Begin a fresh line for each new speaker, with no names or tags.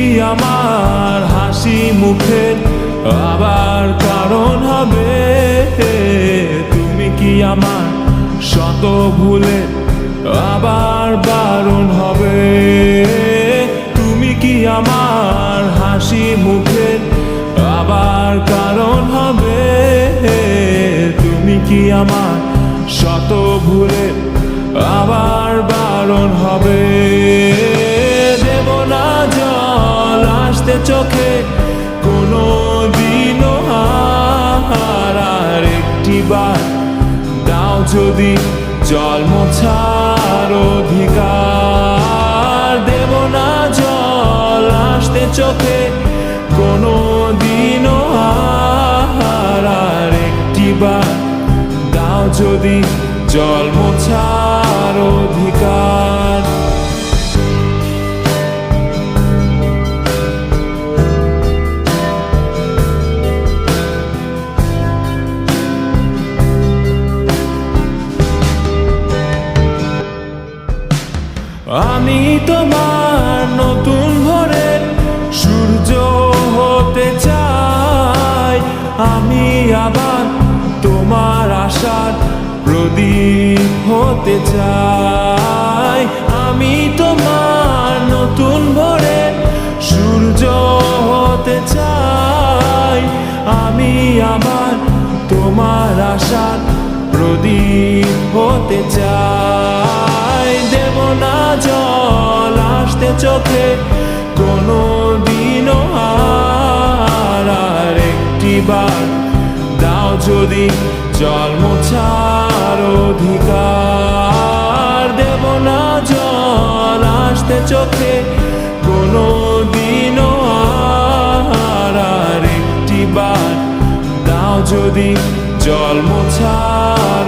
কি আমার হাসি মুখের আবার কারণ হবে? তুমি কি আমার শত ভুলে আবার বারণ হবে? তুমি কি আমার হাসি মুখের আবার কারণ হবে? তুমি কি আমার শত ভুলে আবার বারণ হবে? দেব না জল আসতে চোখে কোনো দিনও আর একটি বার দাও যদি জল মোছার অধিকার। দেব না জল আসতে চোখে কোনো দিনও আর একটি বার দাও যদি জল মোছার অধিকার। আমি তোমার নতুন ভোরের সূর্য হতে চাই, আমি আবার তোমার আশার প্রদীপ হতে চাই। আমি তোমার নতুন ভোরের সূর্য হতে চাই, আমি আবার তোমার আশার প্রদীপ হতে চাই। দেব না জল আসতে চোখে কোনো দিনও আর একটি বার দাও যদি জল মোছার অধিকার। দেব না জল আসতে চোখে কোনো দিনও আর একটি বার দাও যদি জল মোছার